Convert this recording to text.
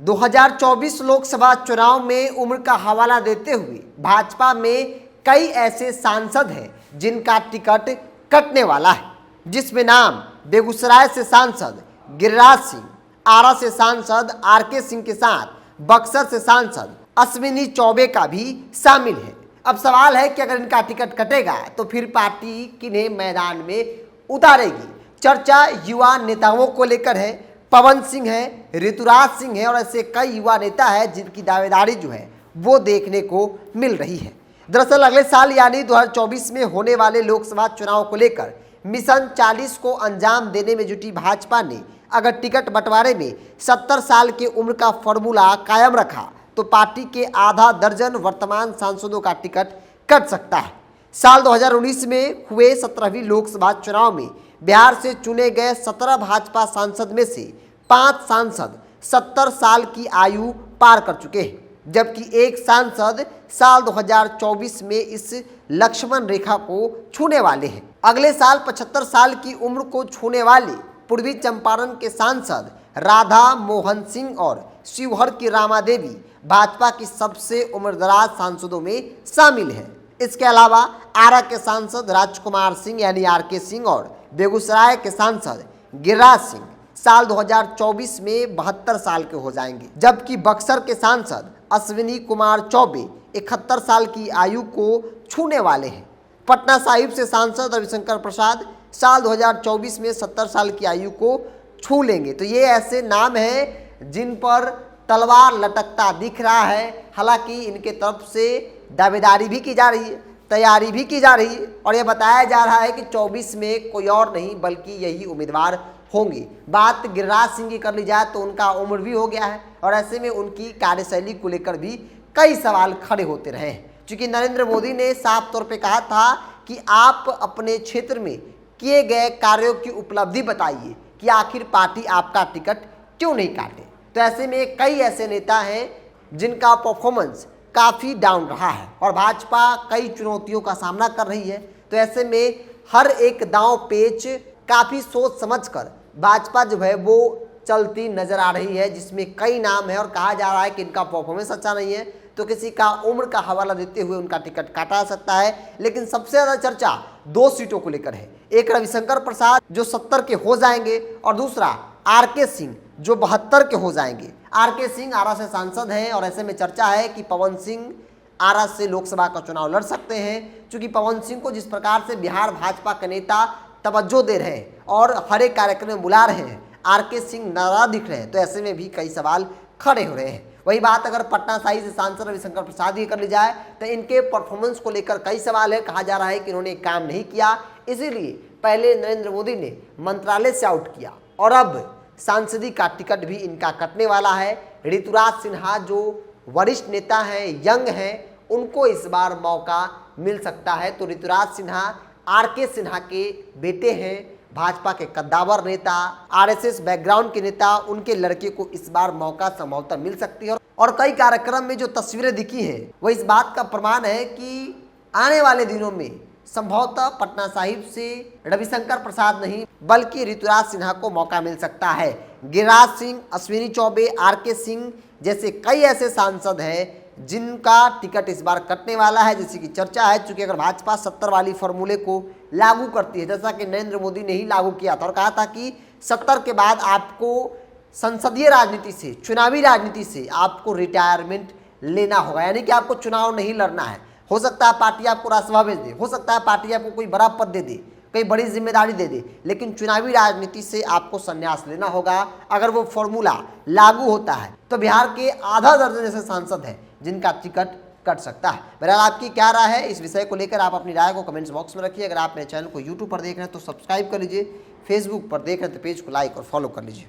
2024 लोकसभा चुनाव में उम्र का हवाला देते हुए भाजपा में कई ऐसे सांसद हैं जिनका टिकट कटने वाला है, जिसमें नाम बेगूसराय से सांसद गिरिराज सिंह, आरा से सांसद आरके सिंह के साथ बक्सर से सांसद अश्विनी चौबे का भी शामिल है। अब सवाल है कि अगर इनका टिकट कटेगा तो फिर पार्टी किन्हें मैदान में उतारेगी। चर्चा युवा नेताओं को लेकर है। पवन सिंह है, ऋतुराज सिंह है और ऐसे कई युवा नेता हैं जिनकी दावेदारी जो है वो देखने को मिल रही है। दरअसल अगले साल यानी 2024 में होने वाले लोकसभा चुनाव को लेकर मिशन 40 को अंजाम देने में जुटी भाजपा ने अगर टिकट बंटवारे में 70 साल की उम्र का फॉर्मूला कायम रखा तो पार्टी के आधा दर्जन वर्तमान सांसदों का टिकट कट सकता है। साल 2019 में हुए 17वीं लोकसभा चुनाव में बिहार से चुने गए 17 भाजपा सांसद में से 5 सांसद 70 साल की आयु पार कर चुके हैं, जबकि एक सांसद साल 2024 में इस लक्ष्मण रेखा को छूने वाले हैं। अगले साल 75 साल की उम्र को छूने वाले पूर्वी चंपारण के सांसद राधा मोहन सिंह और शिवहर की रामा देवी भाजपा की सबसे उम्रदराज सांसदों में शामिल हैं। इसके अलावा आरा के सांसद राजकुमार सिंह यानी आरके सिंह और बेगूसराय के सांसद गिरिराज सिंह साल 2024 में 72 साल के हो जाएंगे, जबकि बक्सर के सांसद अश्विनी कुमार चौबे 71 साल की आयु को छूने वाले हैं। पटना साहिब से सांसद रविशंकर प्रसाद साल 2024 में 70 साल की आयु को छू लेंगे। तो ये ऐसे नाम हैं जिन पर तलवार लटकता दिख रहा है। हालांकि इनके तरफ से दावेदारी भी की जा रही है, तैयारी भी की जा रही है और यह बताया जा रहा है कि 24 में कोई और नहीं बल्कि यही उम्मीदवार होंगे। बात गिरिराज सिंह की कर ली जाए तो उनका उम्र भी हो गया है और ऐसे में उनकी कार्यशैली को लेकर भी कई सवाल खड़े होते रहे हैं। क्योंकि नरेंद्र मोदी ने साफ तौर पे कहा था कि आप अपने क्षेत्र में किए गए कार्यों की उपलब्धि बताइए कि आखिर पार्टी आपका टिकट क्यों नहीं काटे। तो ऐसे में कई ऐसे नेता हैं जिनका परफॉर्मेंस काफ़ी डाउन रहा है और भाजपा कई चुनौतियों का सामना कर रही है। तो ऐसे में हर एक दांव पेच काफ़ी सोच समझकर भाजपा जो है वो चलती नजर आ रही है, जिसमें कई नाम है और कहा जा रहा है कि इनका परफॉर्मेंस अच्छा नहीं है तो किसी का उम्र का हवाला देते हुए उनका टिकट काटा जा सकता है। लेकिन सबसे ज़्यादा चर्चा 2 सीटों को लेकर है। एक रविशंकर प्रसाद जो 70 के हो जाएंगे और दूसरा आरके सिंह जो 72 के हो जाएंगे। आरके सिंह आरा से सांसद हैं और ऐसे में चर्चा है कि पवन सिंह आरा से लोकसभा का चुनाव लड़ सकते हैं, क्योंकि पवन सिंह को जिस प्रकार से बिहार भाजपा के नेता तवज्जो दे रहे हैं और हर एक कार्यक्रम में बुला रहे हैं, आरके सिंह नाराज दिख रहे हैं। तो ऐसे में भी कई सवाल खड़े हो रहे हैं। वही बात अगर पटना साहिब से सांसद रविशंकर प्रसाद की कर ली जाए तो इनके परफॉर्मेंस को लेकर कई सवाल है। कहा जा रहा है कि इन्होंने काम नहीं किया, इसीलिए पहले नरेंद्र मोदी ने मंत्रालय से आउट किया और अब सांसदी का टिकट भी इनका कटने वाला है। ऋतुराज सिन्हा जो वरिष्ठ नेता हैं, यंग हैं, उनको इस बार मौका मिल सकता है। तो ऋतुराज सिन्हा आरके सिन्हा के बेटे हैं, भाजपा के कद्दावर नेता, आरएसएस बैकग्राउंड के नेता, उनके लड़के को इस बार मौका संभवतः मिल सकती है। और कई कार्यक्रम में जो तस्वीरें दिखी हैं वो इस बात का प्रमाण है कि आने वाले दिनों में संभवतः पटना साहिब से रविशंकर प्रसाद नहीं बल्कि ऋतुराज सिन्हा को मौका मिल सकता है। गिरिराज सिंह, अश्विनी चौबे, आरके सिंह जैसे कई ऐसे सांसद हैं जिनका टिकट इस बार कटने वाला है, जिसकी चर्चा है। चूंकि अगर भाजपा 70 वाली फॉर्मूले को लागू करती है, जैसा कि नरेंद्र मोदी ने ही लागू किया था और कहा था कि 70 के बाद आपको संसदीय राजनीति से, चुनावी राजनीति से आपको रिटायरमेंट लेना होगा, यानी कि आपको चुनाव नहीं लड़ना है। हो सकता है पार्टी आपको राज्यसभा भेज दे, हो सकता है पार्टी आपको कोई बड़ा पद दे दे, कोई बड़ी जिम्मेदारी दे दे, लेकिन चुनावी राजनीति से आपको संन्यास लेना होगा। अगर वो फॉर्मूला लागू होता है तो बिहार के आधा दर्जन ऐसे सांसद हैं जिनका टिकट कट सकता है। बहरहाल आपकी क्या राय है इस विषय को लेकर, आप अपनी राय को कमेंट्स बॉक्स में रखिए। अगर आप मेरे चैनल को यूट्यूब पर देख रहे हैं तो सब्सक्राइब कर लीजिए, फेसबुक पर देख रहे हैं तो पेज को लाइक और फॉलो कर लीजिए।